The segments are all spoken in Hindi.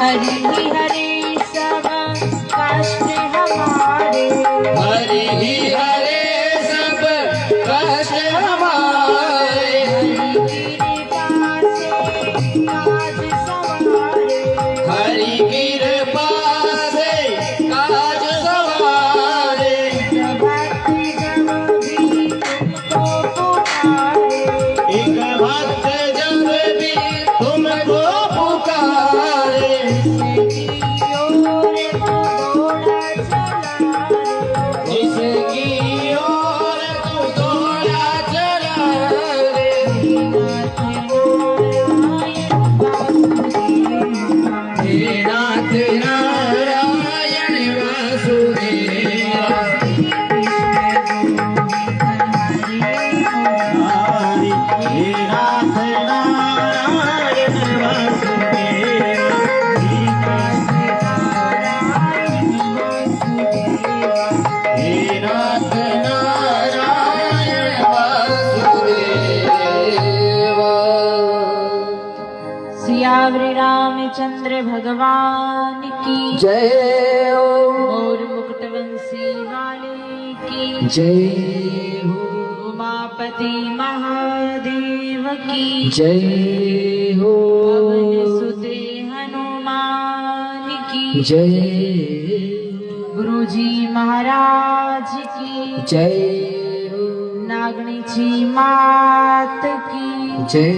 हरि हरे सब कष्ट हमारे, हरि हरे सब कष्ट हमारे, हरि कृपा से काज सवारे, हरि कृपा से जब भी तुमको पुकारे, एक भक्त जब भी तुमको पुकारे, जिसकी सियावरी रामचंद्र भगवान की जय हो, और मुकुटवंशी वाले की जय हो, उमापति महादेव की जय हो, पवन सुते हनुमान की जय गुरुजी महाराज की जय हो, नागनी जी मात की जय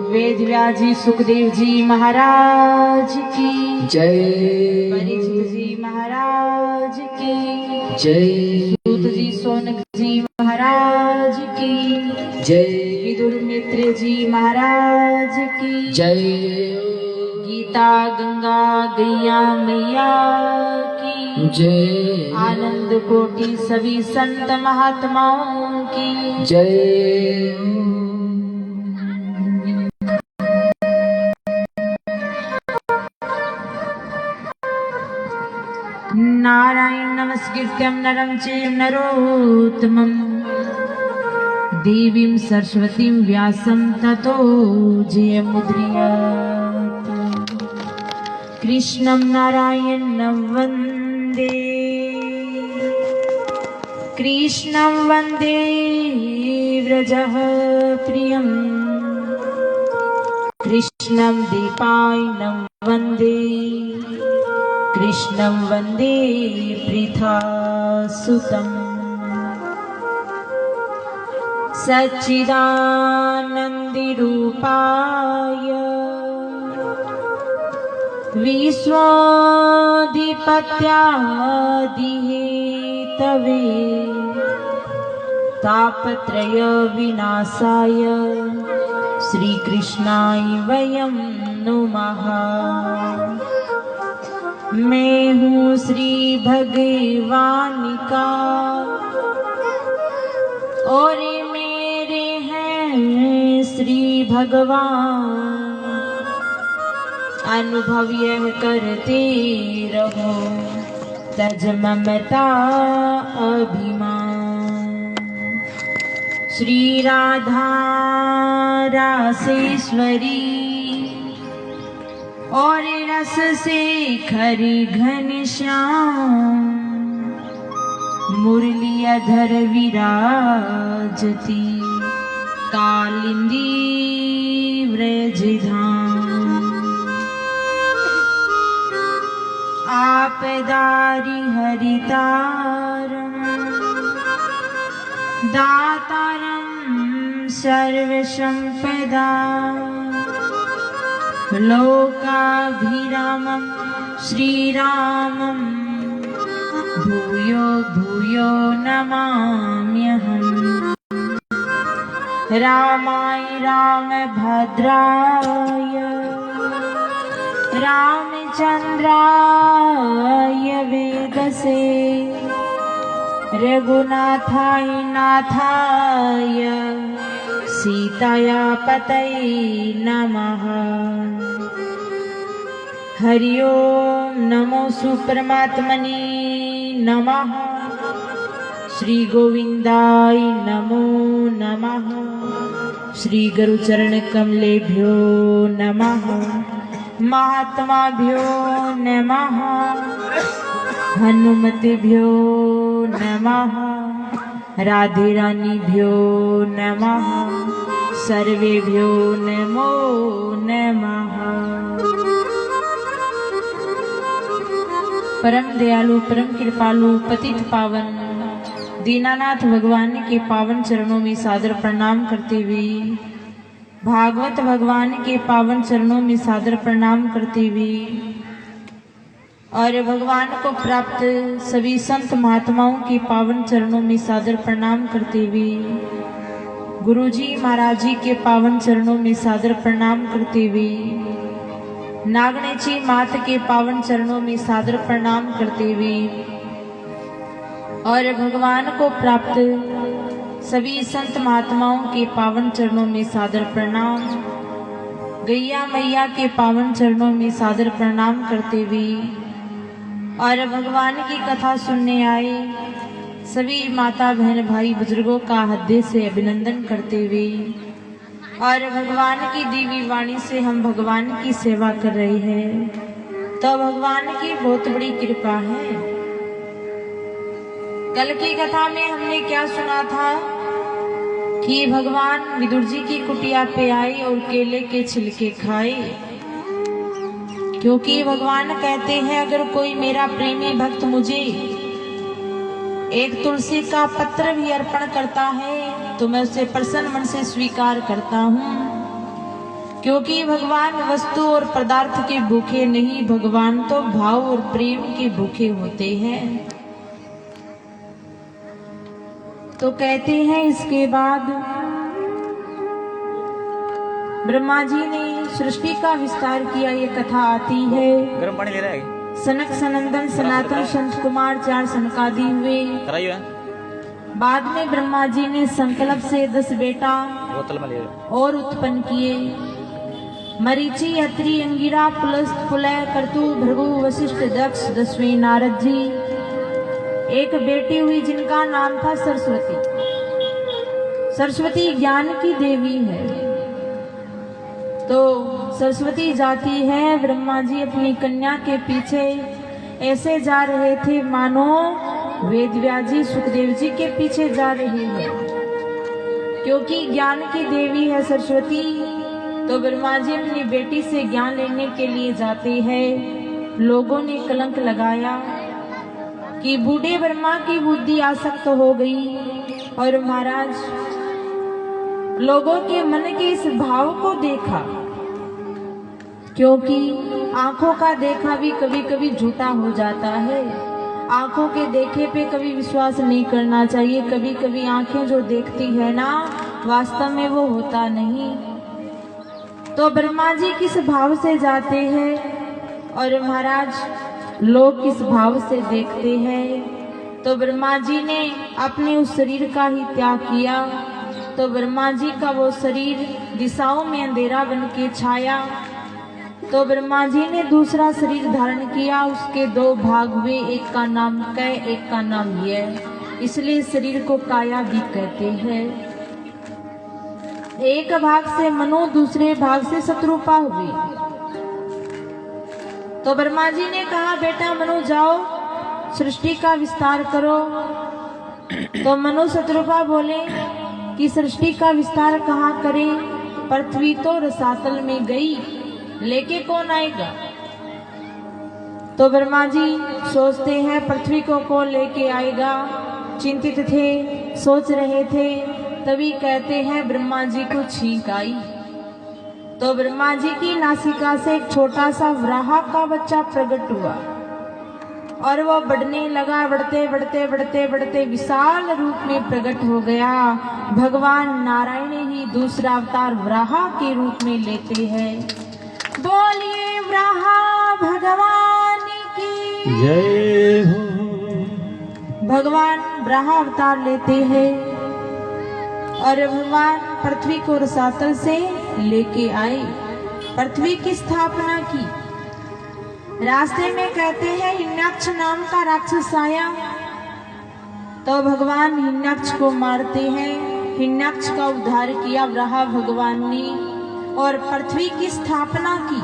वेद व्यास जी सुखदेव जी महाराज की जय, परिचित जी महाराज की जय सूत जी सोनक जी महाराज की जय, विदुर मित्र जी महाराज की जय गीता गंगा गैया मैया की जय, आनंद कोटि सभी संत महात्माओं की जय नारायण नमस्कृत्यं नरं चैव नरोत्तमं देवीं सरस्वतीं व्यासं ततो जयमुदीरयेत्। कृष्णं नारायणं वन्दे, कृष्णं वन्दे व्रजः प्रियं, कृष्णं दीपायनं वन्दे, कृष्णं वन्दे पृथासुतम्। सच्चिदानन्दिरूपाय विश्वाधिपत्यादिहेतवे तापत्रय विनाशाय श्रीकृष्णाय वयं नुमः। मैं हूँ श्री भगवान का और मेरे हैं श्री भगवान, अनुभव यह करते रहो तज ममता अभिमान। श्री राधा रासेश्वरी और रस से खरी घनश्याम, मुरलीधर विराजती कालिंदी व्रजधाम। आपदारि हरितारं दातारं सर्वसंपदा, लोकाभिरामं श्रीरामं भूयो भूयो नमाम्यहम्। रामाय रामभद्राय रामचन्द्राय वेदसे, रघुनाथाय नाथाय सीताया पतये नमः। हरि ओम नमो सुपरमात्मने नमः। श्री गोविंदाय नमो नमः। श्री गुरुचरण कमलेभ्यो नमः। महात्माभ्यो नमः। हनुमतेभ्यो नमः। राधे रानीभ्यो नमः। सर्वेभ्यो नमो नमः। परम दयालु परम कृपालु पतित पावन दीनानाथ भगवान के पावन चरणों में सादर प्रणाम करते हुए, भागवत भगवान के पावन चरणों में सादर प्रणाम करते हुए और भगवान को प्राप्त सभी संत महात्माओं के पावन चरणों में सादर प्रणाम करते हुए, गुरुजी महाराज जी के पावन चरणों में सादर प्रणाम करते हुए, नागणेची मात के पावन चरणों में सादर प्रणाम करते हुए और भगवान को प्राप्त सभी संत महात्माओं के पावन चरणों में सादर प्रणाम, गैया मैया के पावन चरणों में सादर प्रणाम करते हुए और भगवान की कथा सुनने आए सभी माता बहन भाई बुजुर्गों का हृदय से अभिनंदन करते हुए और भगवान की दिव्य वाणी से हम भगवान की सेवा कर रहे हैं, तो भगवान की बहुत बड़ी कृपा है। कल की कथा में हमने क्या सुना था कि भगवान विदुर जी की कुटिया पे आए और केले के छिलके खाए, क्योंकि भगवान कहते हैं अगर कोई मेरा प्रेमी भक्त मुझे एक तुलसी का पत्र भी अर्पण करता है तो मैं उसे प्रसन्न मन से स्वीकार करता हूँ, क्योंकि भगवान वस्तु और पदार्थ के भूखे नहीं, भगवान तो भाव और प्रेम के भूखे होते हैं। तो कहते हैं इसके बाद ब्रह्मा जी ने सृष्टि का विस्तार किया। ये कथा आती है गर्म पानी ले रहा है। सनक सनंदन सनातन संत कुमार 4 सनकादि हुए। बाद में ब्रह्मा जी ने संकल्प से 10 बेटा बोतल में ले और उत्पन्न किए। मरीचि अत्रि अंगिरा पुलस्त पुलय कर्तु भृगु वशिष्ठ दक्ष 10वें नारद जी। एक बेटी हुई जिनका नाम था सरस्वती। सरस्वती ज्ञान की देवी है। तो सरस्वती जाती है, ब्रह्मा जी अपनी कन्या के पीछे ऐसे जा रहे थे मानो वेदव्यास जी सुखदेव जी के पीछे जा रहे हैं, क्योंकि ज्ञान की देवी है सरस्वती। तो ब्रह्मा जी अपनी बेटी से ज्ञान लेने के लिए जाते हैं। लोगों ने कलंक लगाया कि बूढ़े ब्रह्मा की बुद्धि आसक्त हो गई। और महाराज लोगों के मन के इस भाव को देखा, क्योंकि आंखों का देखा भी कभी कभी झूठा हो जाता है। आंखों के देखे पे कभी विश्वास नहीं करना चाहिए। कभी कभी आंखें जो देखती है ना, वास्तव में वो होता नहीं। तो ब्रह्मा जी किस भाव से जाते हैं और महाराज लोग किस भाव से देखते हैं। तो ब्रह्मा जी ने अपने उस शरीर का ही त्याग किया। तो ब्रह्मा जी का वो शरीर दिशाओं में अंधेरा बन के छाया। तो ब्रह्मा जी ने दूसरा शरीर धारण किया। उसके 2 भाग हुए, एक का नाम कै, एक का नाम यह, इसलिए शरीर को काया भी कहते हैं। एक भाग से मनु, दूसरे भाग से शत्रुपा हुई। तो ब्रह्मा जी ने कहा बेटा मनु जाओ सृष्टि का विस्तार करो। तो मनु शत्रुपा बोले कि सृष्टि का विस्तार कहाँ करें, पृथ्वी तो रसातल में गई, लेके कौन आएगा। तो ब्रह्मा जी सोचते हैं पृथ्वी को कौन लेके आएगा। चिंतित थे, सोच रहे थे, तभी कहते हैं ब्रह्मा जी को छींक आई। तो ब्रह्मा जी की नासिका से एक छोटा सा वराह का बच्चा प्रकट हुआ और वो बढ़ने लगा। बढ़ते बढ़ते बढ़ते बढ़ते विशाल रूप में प्रकट हो गया। भगवान नारायण ही दूसरा अवतार वराह के रूप में लेते हैं। बोलिए वराह भगवान की जय हो। भगवान वराह अवतार लेते हैं और भगवान पृथ्वी को रसातल से लेके आए, पृथ्वी की स्थापना की। रास्ते में कहते हैं हिरण्याक्ष नाम का राक्षस आया। तो भगवान हिरण्याक्ष को मारते हैं। हिरण्याक्ष का उद्धार किया वराह भगवान ने और पृथ्वी की स्थापना की।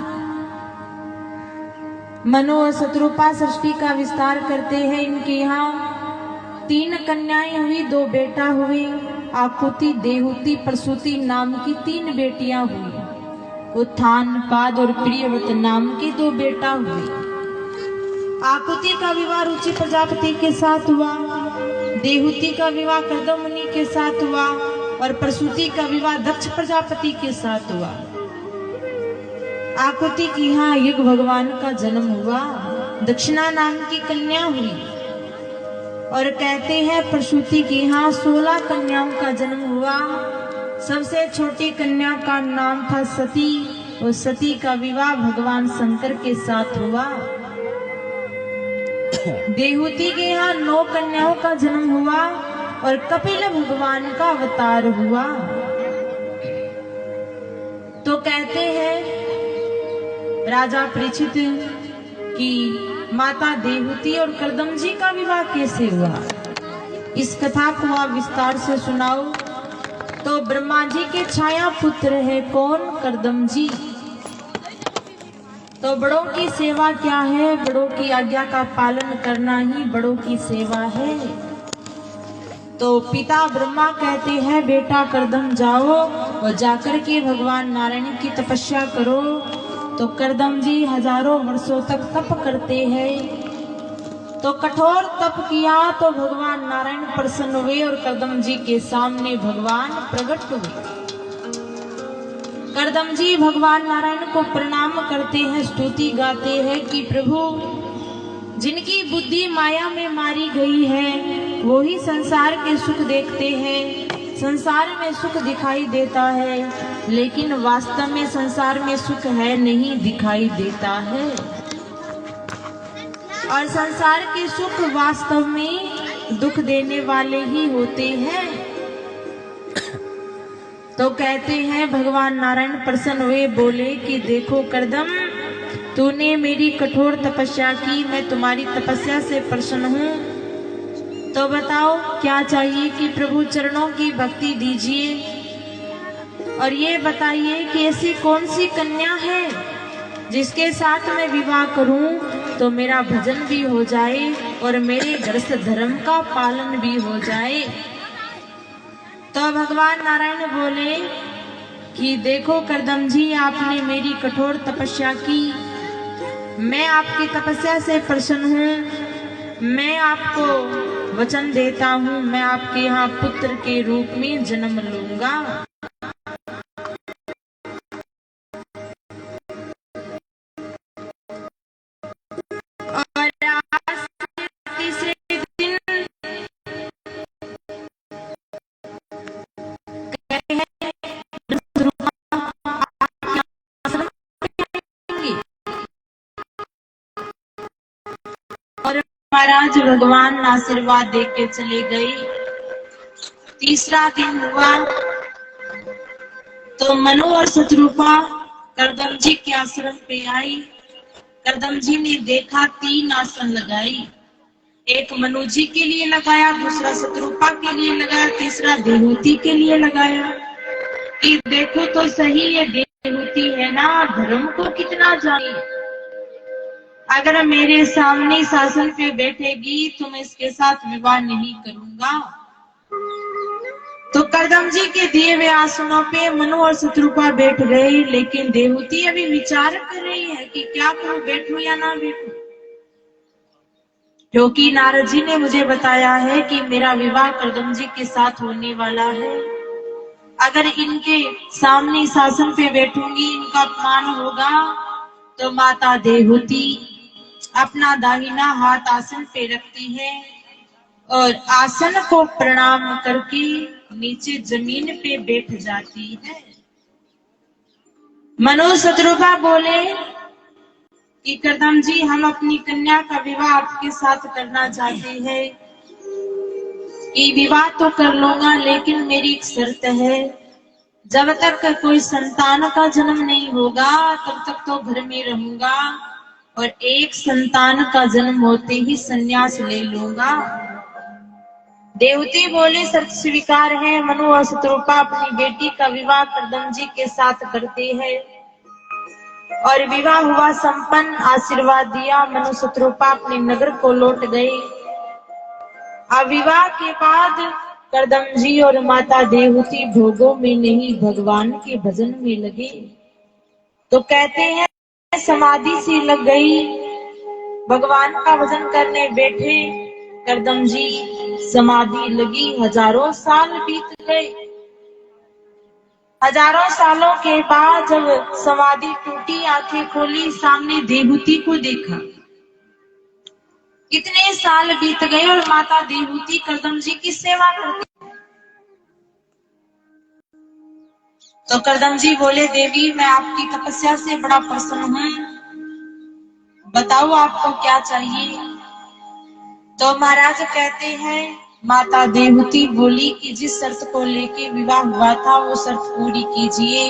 मनु और शत्रुपा सृष्टि का विस्तार करते हैं। इनके यहाँ 3 कन्याएं हुई, 2 बेटा हुए। आकुति, देहुति, प्रसूति नाम की 3 बेटियां हुई। उत्थान, पाद और प्रियव्रत नाम के 2 बेटा हुए। आकुति का विवाह रुचि प्रजापति के साथ हुआ, देहुति का विवाह कर्दम मुनि के साथ हुआ और प्रसूति का विवाह दक्ष प्रजापति के साथ हुआ। आकुति की यहाँ युग भगवान का जन्म हुआ, दक्षिणा नाम की कन्या हुई। और कहते हैं प्रसूति की यहाँ 16 कन्याओं का जन्म हुआ। सबसे छोटी कन्या का नाम था सती और सती का विवाह भगवान शंकर के साथ हुआ। देहुति के यहाँ 9 कन्याओं का जन्म हुआ और कपिल भगवान का अवतार हुआ। तो कहते हैं राजा परीक्षित की माता देहुति और कर्दम जी का विवाह कैसे हुआ, इस कथा को आप विस्तार से सुनाओ। तो ब्रह्मा जी के छाया पुत्र है कौन? कर्दम जी। तो बड़ों की सेवा क्या है? बड़ों की आज्ञा का पालन करना ही बड़ों की सेवा है। तो पिता ब्रह्मा कहते हैं बेटा कर्दम जाओ और जाकर के भगवान नारायण की तपस्या करो। तो कर्दम जी हजारों वर्षों तक तप करते हैं। तो कठोर तप किया तो भगवान नारायण प्रसन्न हुए और कर्दम जी के सामने भगवान प्रकट हुए। कर्दम जी भगवान नारायण को प्रणाम करते हैं, स्तुति गाते हैं कि प्रभु जिनकी बुद्धि माया में मारी गई है वो ही संसार के सुख देखते हैं। संसार में सुख दिखाई देता है लेकिन वास्तव में संसार में सुख है नहीं, दिखाई देता है। और संसार के सुख वास्तव में दुख देने वाले ही होते हैं। तो कहते हैं भगवान नारायण प्रसन्न हुए, बोले कि देखो कर्दम तूने मेरी कठोर तपस्या की, मैं तुम्हारी तपस्या से प्रसन्न हूँ। तो बताओ क्या चाहिए कि प्रभु चरणों की भक्ति दीजिए। और ये बताइए कि ऐसी कौन सी कन्या है जिसके साथ मैं विवाह करूं तो मेरा भजन भी हो जाए और मेरे गृहस्थ धर्म का पालन भी हो जाए। तो भगवान नारायण बोले कि देखो कर्दम जी आपने मेरी कठोर तपस्या की, मैं आपकी तपस्या से प्रसन्न हूँ। मैं आपको वचन देता हूँ मैं आपके यहाँ पुत्र के रूप में जन्म लूंगा। और आज तीसरे दिन और महाराज भगवान आशीर्वाद दे के चले गए। तीसरा दिन हुआ तो मनु और शत्रुपा कर्दम जी के आश्रम पे आई। कर्दम जी ने देखा 3 आसन लगाई, एक मनु जी के लिए लगाया, दूसरा शत्रुपा के लिए लगाया, तीसरा देहुति के लिए लगाया। कि देखो तो सही ये देहुति है ना, धर्म को कितना जाने। अगर मेरे सामने शासन पे बैठेगी तो मैं इसके साथ विवाह नहीं करूंगा। तो कर्दम जी के दिए हुए आसनों पे मनु और शत्रुपा बैठ गए, लेकिन देहुति अभी विचार कर रही है कि क्या करूं, बैठूं या ना बैठूं। क्योंकि नारद जी ने मुझे बताया है कि मेरा विवाह कर्दम जी के साथ होने वाला है। अगर इनके सामने शासन पे बैठूंगी इनका अपमान होगा। तो माता देहुति अपना दाहिना हाथ आसन पे रखती है और आसन को प्रणाम करके नीचे जमीन पे बैठ जाती है। मनु शत्रुपा बोले कि कर्दम जी हम अपनी कन्या का विवाह आपके साथ करना चाहते हैं। कि विवाह तो कर लूंगा लेकिन मेरी एक शर्त है, जब तक कोई संतान का जन्म नहीं होगा तब तक तो घर में रहूंगा और एक संतान का जन्म होते ही संन्यास ले लूंगा। देवती बोले शर्त स्वीकार है। मनु और शत्रुपा अपनी बेटी का विवाह कर्दम जी के साथ करते हैं और विवाह हुआ संपन्न। आशीर्वाद दिया, मनु शत्रुपा अपने नगर को लौट गए। अब विवाह के बाद करदमजी और माता देवहूति भोगों में नहीं भगवान के भजन में लगे। तो कहते हैं समाधि सी लग गई, भगवान का भजन करने बैठे करदमजी, समाधि लगी। हजारों साल बीत गए। हजारों सालों के बाद जब समाधि टूटी, आंखें खोली, सामने देवहूति को देखा। इतने साल बीत गए और माता देवहूति करदमजी की सेवा करती। तो करदमजी बोले, देवी मैं आपकी तपस्या से बड़ा प्रसन्न हूं, बताओ आपको क्या चाहिए। तो महाराज कहते हैं, माता देवहूति बोली कि जिस शर्त को लेके विवाह हुआ था वो शर्त पूरी कीजिए।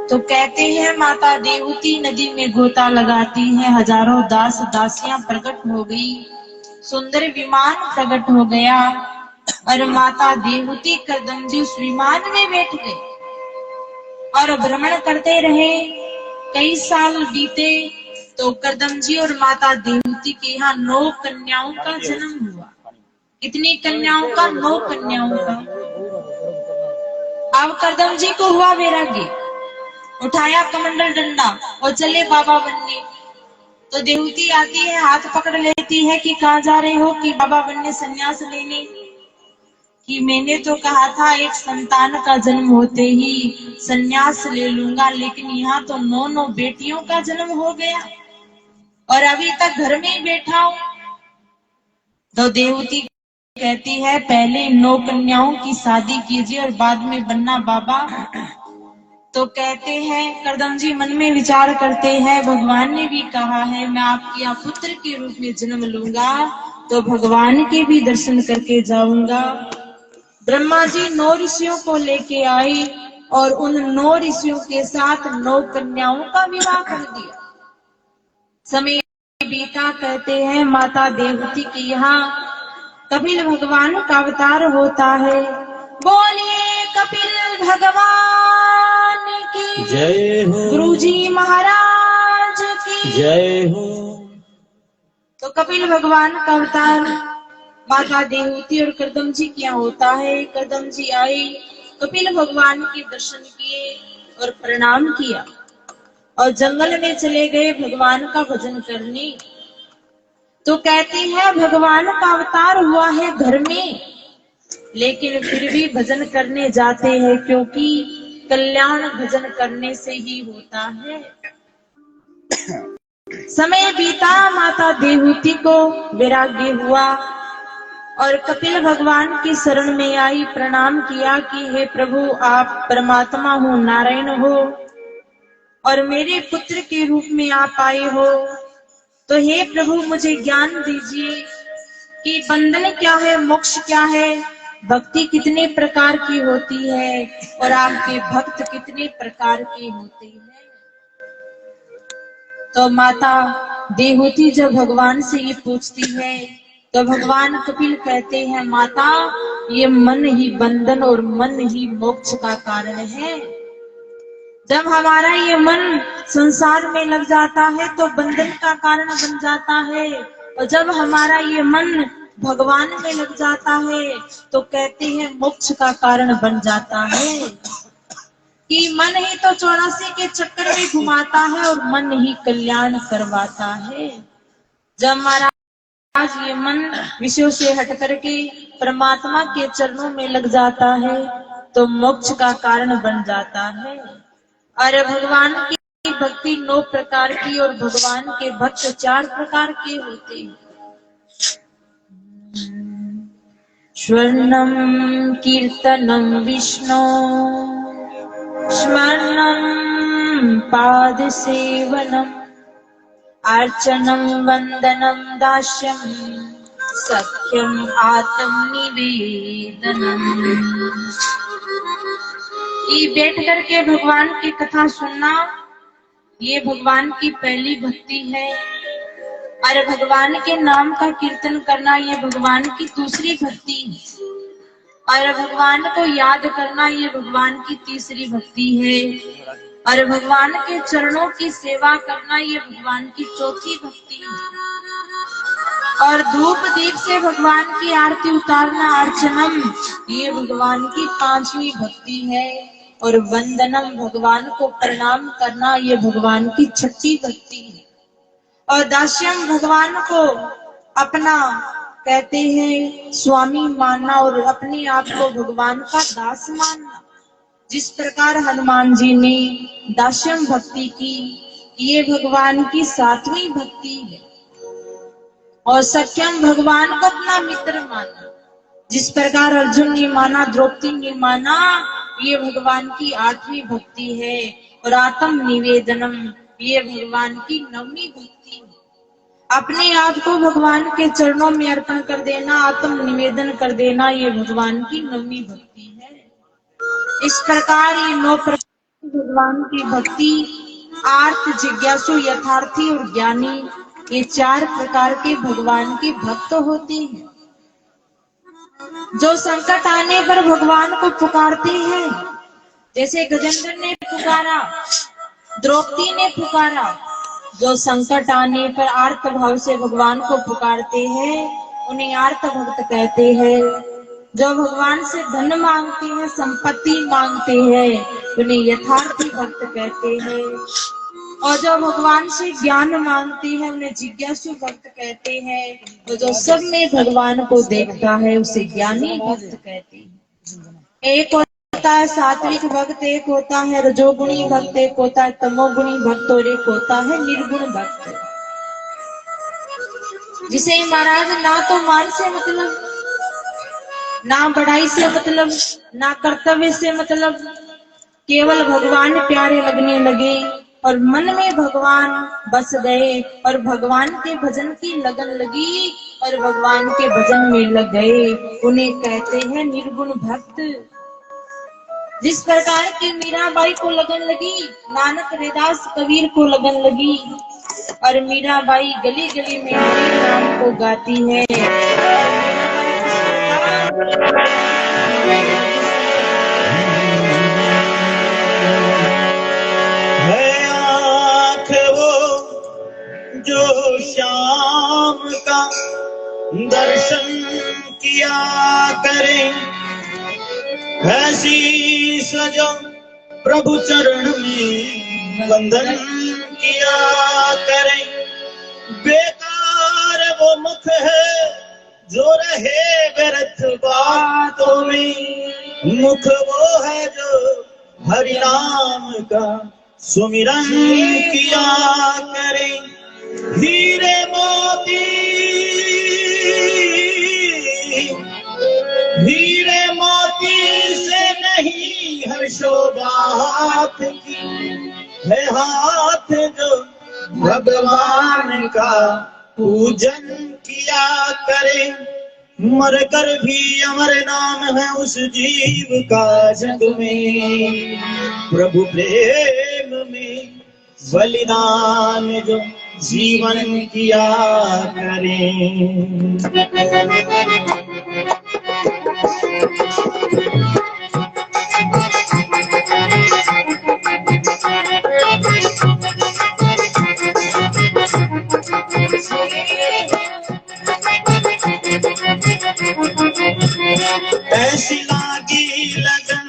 तो कहते हैं माता देवहूति नदी में गोता लगाती है। हजारों दास दासियां प्रकट हो गई, सुंदर विमान प्रकट हो गया और माता देवहूति करदमजी उस विमान में बैठ गए और भ्रमण करते रहे। कई साल बीते तो करदमजी और माता देवहूति के यहाँ 9 कन्याओं का जन्म हुआ। कितनी कन्याओं का? 9 कन्याओं का। अब करदमजी को हुआ वैराग्य, उठाया कमंडल डंडा और चले बाबा बनने। तो देवहूति आती है, हाथ पकड़ लेती है कि कहाँ जा रहे हो? कि बाबा बनने, संन्यास लेने। कि मैंने तो कहा था एक संतान का जन्म होते ही संन्यास ले लूंगा, लेकिन यहाँ तो 9 बेटियों का जन्म हो गया और अभी तक घर में ही बैठा हूं। तो देवहूति कहती है, पहले 9 कन्याओं की शादी कीजिए और बाद में बनना बाबा। तो कहते हैं, करदमजी मन में विचार करते हैं, भगवान ने भी कहा है मैं आपके यहाँ पुत्र के रूप में जन्म लूंगा, तो भगवान के भी दर्शन करके जाऊंगा। ब्रह्मा जी 9 ऋषियों को लेके आए और उन 9 ऋषियों के साथ 9 कन्याओं का विवाह कर दिया। समय बीता, कहते हैं माता देवहूति के यहाँ कपिल भगवान का अवतार होता है। बोलिए कपिल भगवान की जय हो, गुरुजी महाराज की जय हो। तो कपिल भगवान का अवतार माता देवहूति और करदमजी क्या होता है। करदमजी आए, कपिल भगवान के दर्शन किए और प्रणाम किया और जंगल में चले गए भगवान का भजन करने। तो कहते हैं भगवान का अवतार हुआ है घर में, लेकिन फिर भी भजन करने जाते हैं, क्योंकि कल्याण भजन करने से ही होता है। समय बीता, माता देवहूति को वैराग्य हुआ और कपिल भगवान की शरण में आई, प्रणाम किया कि हे प्रभु आप परमात्मा हो, नारायण हो और मेरे पुत्र के रूप में आप आए हो। तो हे प्रभु मुझे ज्ञान दीजिए कि बंधन क्या है, मोक्ष क्या है, भक्ति कितने प्रकार की होती है और आपके भक्त कितने प्रकार के होते हैं। तो माता देवहूति जब भगवान से ये पूछती है तो भगवान कपिल कहते हैं, माता ये मन ही बंधन और मन ही मोक्ष का कारण है। जब हमारा ये मन संसार में लग जाता है तो बंधन का कारण बन जाता है, और जब हमारा ये मन भगवान में लग जाता है तो कहते हैं मोक्ष का कारण बन जाता है। कि मन ही तो 84 के चक्कर में घुमाता है और मन ही कल्याण करवाता है। जब हमारा आज ये मन विषयों से हट करके परमात्मा के चरणों में लग जाता है तो मोक्ष का कारण बन जाता है। और भगवान की भक्ति 9 प्रकार की और भगवान के भक्त 4 प्रकार के होते हैं। स्वर्णम कीर्तनम विष्णु स्मरणम पाद सेवनम अर्चनम वंदनम दास्यम सख्यम आत्म निवेदनम। ये बैठ करके भगवान की कथा सुनना ये भगवान की पहली भक्ति है, और भगवान के नाम का कीर्तन करना ये भगवान की दूसरी भक्ति है, और भगवान को याद करना ये भगवान की तीसरी भक्ति है। और भगवान के चरणों की सेवा करना ये भगवान की चौथी भक्ति है। और धूप दीप से भगवान की आरती उतारना अर्चनम ये भगवान की पांचवी भक्ति है। और वंदनम भगवान को प्रणाम करना ये भगवान की छठी भक्ति है। और दास्यम भगवान को अपना कहते हैं स्वामी मानना और अपने आप को भगवान का दास मानना। जिस प्रकार हनुमान जी ने दास्यम भक्ति की ये भगवान की सातवीं भक्ति है। और सख्यम भगवान को अपना मित्र माना। जिस प्रकार अर्जुन ने माना द्रौपदी ने माना ये भगवान की आठवीं भक्ति है। और आत्म निवेदनम ये भगवान की नौवीं भक्ति है। अपने आप को भगवान के चरणों में अर्पण कर देना, आत्म निवेदन कर देना ये भगवान की नौवीं भक्ति है। इस प्रकार ये 9 प्रकार भगवान की भक्ति आर्त, जिज्ञासु, यथार्थी और ज्ञानी ये 4 प्रकार के भगवान के भक्त होते हैं। जो संकट आने पर भगवान को पुकारते हैं, जैसे गजेंद्र ने पुकारा, द्रौपदी ने पुकारा। जो संकट आने पर आर्त भाव से भगवान को पुकारते हैं उन्हें आर्त भक्त कहते हैं। जो भगवान से धन मांगते हैं, संपत्ति मांगते हैं उन्हें यथार्थी भक्त कहते हैं। और जो भगवान से ज्ञान मांगते हैं उन्हें जिज्ञासु भक्त कहते हैं। तो जो सब में भगवान को देखता है उसे ज्ञानी भक्त कहते हैं। एक होता है सात्विक भक्त, एक होता है रजोगुणी भक्त, एक होता है तमोगुणी भक्त और एक होता है निर्गुण भक्त। जिसे महाराज ना तो मान से मतलब, ना बढ़ाई से मतलब, ना कर्तव्य से मतलब, केवल भगवान प्यारे लगने लगे और मन में भगवान बस गए और भगवान के भजन की लगन लगी और भगवान के भजन में लग गए, उन्हें कहते हैं निर्गुण भक्त। जिस प्रकार की मीराबाई को लगन लगी, नानक हरिदास कबीर को लगन लगी और मीराबाई गली गली में हरे नाम को गाती है। जो श्याम का दर्शन किया करे, ऐसी सजो प्रभु चरण में वंदन किया करे। बेकार वो मुख है जो रहे व्यर्थ बातों में, मुख वो है जो हरि नाम का सुमिरन किया करे। हीरे मोती, हीरे मोती से नहीं हर शोभा हाथ की है, हाथ जो भगवान का पूजन किया करे। मर कर भी अमर नाम है उस जीव का जग में, प्रभु प्रेम में बलिदान जो जीवन किया करें। ऐसी लागी लगन,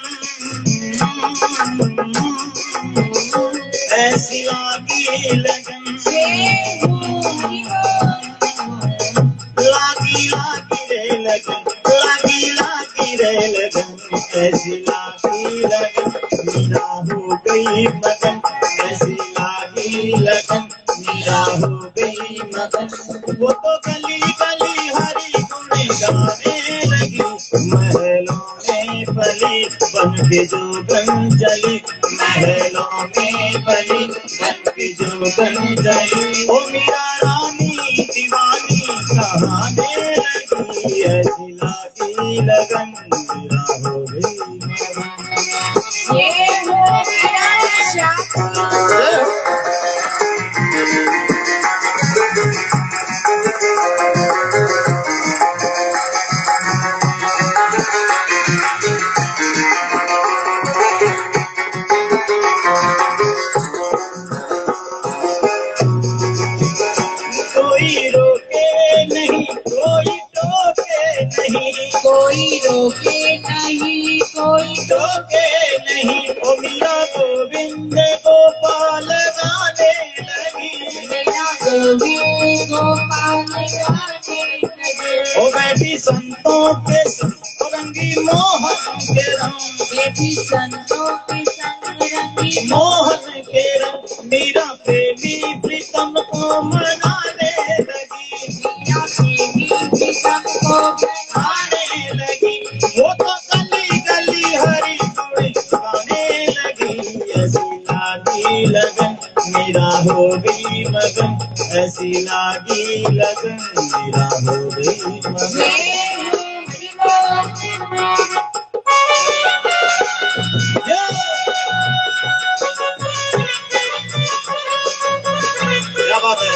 ऐसी लागी लगन, लागी लागी रे लगन, लागी लागी रे लगन, ऐसी लागी लगन मीरा हो गई मगन, ऐसी लागी लगन मीरा हो गई मगन। वो तो गली गली हरी गुण गाने लगी, महलों में पली बन के जो बन जली, महलों में पली बन के जो बन जली। ओ मीरा रानी दीवानी कहाने लगी, ऐसी लागी लगन मीरा हो गई मगन। ये हो मेरा रोके नहीं ओ मीरा गोविंद गोपाल गाने लगी मेरा गोविंद गोपाल गाने लगे। ओ बैठी संतों के संग रंगी मोहन के रंग बेटी संतों के संग रंगी मोहन के रंग मीरा प्रेमी प्रीतम को मनाने लगी मीरा देवी भी सबको गाने लगी वो तो गली गली हरी गुण गाने लगी ऐसी लागी लगन मेरा हो गई मगन ऐसी लागी लगन मेरा हो गई मगन क्या बात है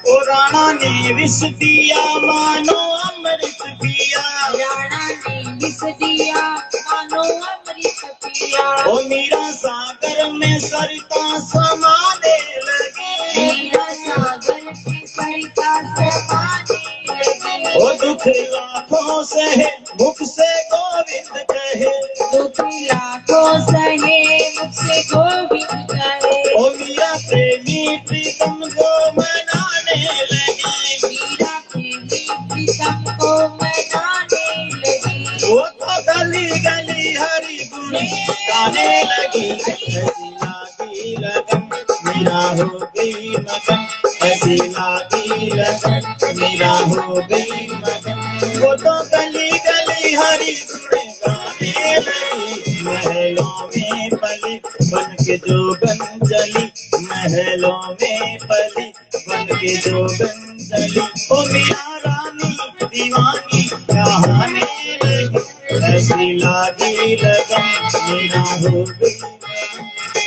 ओ राणा ने विष दिया मानो अमृत पिया राणा ने विष दिया मानो अमृत पिया। ओ मीरा सागर में सरिता समाने लगी मीरा सागर के सरिता समाने लगी। ओ दुख लाखों सहे मुख से गोविंद कहे दुख लाखों सहे मुझसे गोविंद कहे। ओ मीरा प्रेमी प्रीतम को मनाने लगी मीरा प्रेमी प्रीतम को मनाने लगी। वो तो गली गली हरि गुण गाने लगी ऐसी लागी लगन मेरा हो गई मगन ऐसी लागी लगन मेरा हो गई मगन वो तो गली गली हरि गुण गाने लगी महलों में पली बन के जोगन जली महलों में पली बन के जोगन जली ओ मेरा रानी दीवानी कहाने लगी ऐसी लागी लगन मेरा हो गई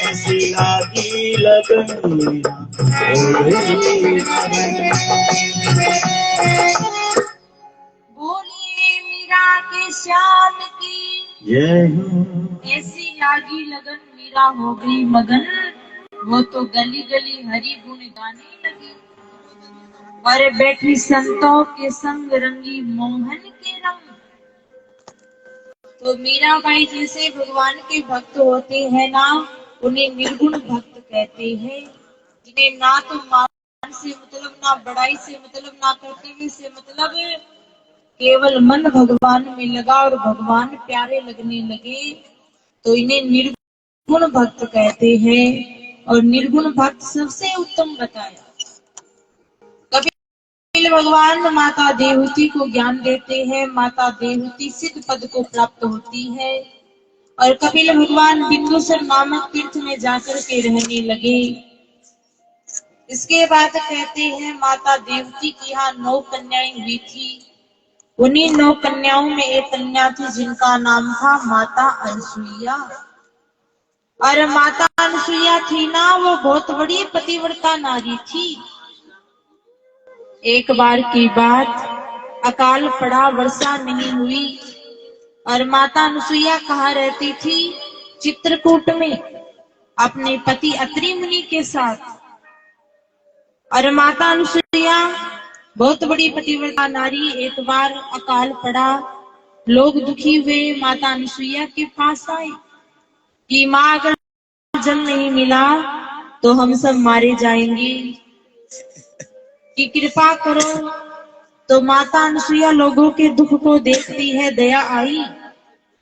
ऐसी लागी लगन मेरा हो गई बोलिए मीरा के श्याम की जय ऐसी लागी लगन मीरा हो गई मगन। वो तो गली गली हरि गुण गाने लगी और बैठी संतों के संग रंगी मोहन के रंग। तो मीराबाई जैसे भगवान के भक्त होते हैं ना, उन्हें निर्गुण भक्त कहते हैं, जिन्हें ना तो मान से मतलब, ना बड़ाई से मतलब, ना कर्तव्य से मतलब, केवल मन भगवान में लगा और भगवान प्यारे लगने लगे तो इन्हें निर्गुण भक्त कहते हैं। और निर्गुण भक्त सबसे उत्तम बताया। कपिल भगवान माता देवहूति को ज्ञान देते हैं, माता देवहूति सिद्ध पद को प्राप्त होती है और कपिल भगवान बिंदुसर नामक तीर्थ में जाकर के रहने लगे। इसके बाद कहते हैं माता देवहूति की यहाँ 9 कन्याएं हुई थी। उन्हीं 9 कन्याओं में एक कन्या थी जिनका नाम था माता अनसुईया। और माता अनसुईया थी ना, वो बहुत बड़ी पतिव्रता नारी थी। एक बार की बात, अकाल पड़ा, वर्षा नहीं हुई और माता अनसुईया कहाँ रहती थी? चित्रकूट में अपने पति अत्रि मुनि के साथ। और माता अनसुईया बहुत बड़ी पतिव्रता नारी, एक बार अकाल पड़ा, लोग दुखी हुए, माता अनसुईया के पास आए कि माँ अगर जल नहीं मिला तो हम सब मारे जाएंगे, कि कृपा करो। तो माता अनसुईया लोगों के दुख को देखती है, दया आई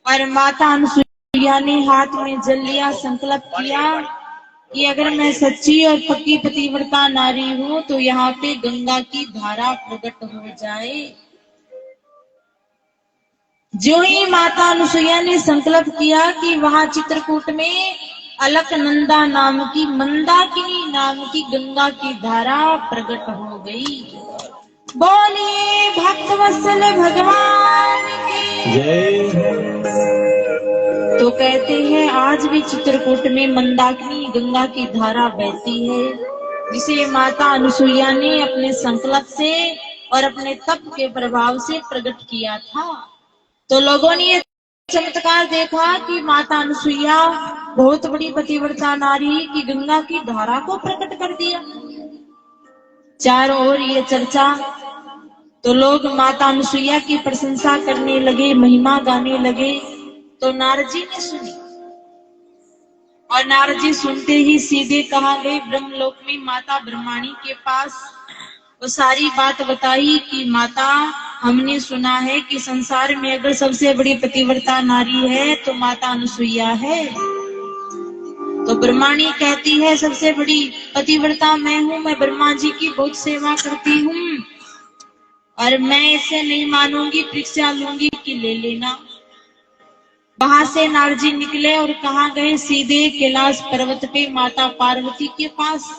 और माता अनसुईया ने हाथ में जल लिया, संकल्प किया कि अगर मैं सच्ची और पक्की पतिव्रता नारी हूं तो यहाँ पे गंगा की धारा प्रकट हो जाए। जो ही माता अनसुईया ने संकल्प किया कि वहां चित्रकूट में अलकनंदा नाम की, मंदाकिनी नाम की गंगा की धारा प्रकट हो गई। बोलिए भक्तवत्सल भगवान की। जय। तो कहते हैं आज भी चित्रकूट में मंदाकिनी गंगा की धारा बहती है, जिसे माता अनुसुईया ने अपने संकल्प से और अपने तप के प्रभाव से प्रकट किया था। तो लोगों ने ये चमत्कार देखा कि माता अनुसुईया बहुत बड़ी पतिव्रता नारी की गंगा की धारा को प्रकट कर दिया। चारों ओर ये चर्चा, तो लोग माता अनुसुईया की प्रशंसा करने लगे, महिमा गाने लगे। तो नारद जी ने सुनी और नारद जी सुनते ही सीधे कहा गए ब्रह्मलोक में माता ब्रह्माणी के पास। वो सारी बात बताई कि माता, हमने सुना है कि संसार में अगर सबसे बड़ी पतिव्रता नारी है तो माता अनुसुईया है। तो ब्रह्माणी कहती है सबसे बड़ी पतिव्रता मैं हूँ, मैं ब्रह्मा जी की बहुत सेवा करती हूँ और मैं इसे नहीं मानूंगी, परीक्षा लूंगी कि ले लेना। वहां से नारद जी निकले और कहाँ गए? सीधे कैलाश पर्वत पे माता पार्वती के पास।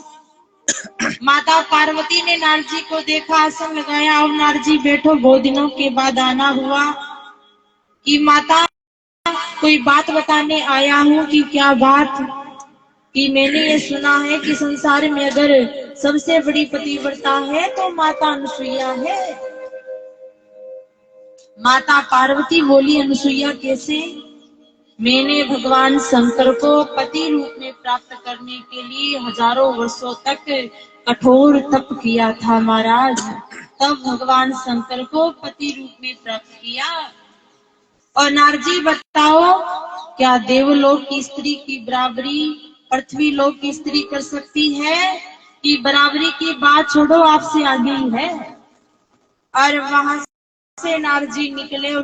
माता पार्वती ने नारद जी को देखा, आसन लगाया और नारद जी बैठो। बहुत दिनों के बाद आना हुआ कि माता कोई बात बताने आया हूँ। कि क्या बात? कि मैंने ये सुना है कि संसार में अगर सबसे बड़ी पतिव्रता है तो माता अनुसुईया है। माता पार्वती बोली, अनुसुईया कैसे? मैंने भगवान शंकर को पति रूप में प्राप्त करने के लिए हजारों वर्षों तक कठोर तप किया था महाराज, तब भगवान शंकर को पति रूप में प्राप्त किया। और नारद जी बताओ, क्या देवलोक की स्त्री की बराबरी पृथ्वी लोक की स्त्री कर सकती है? कि बराबरी की बात छोड़ो, आपसे आगे ही है। और वहां से नारद जी निकले और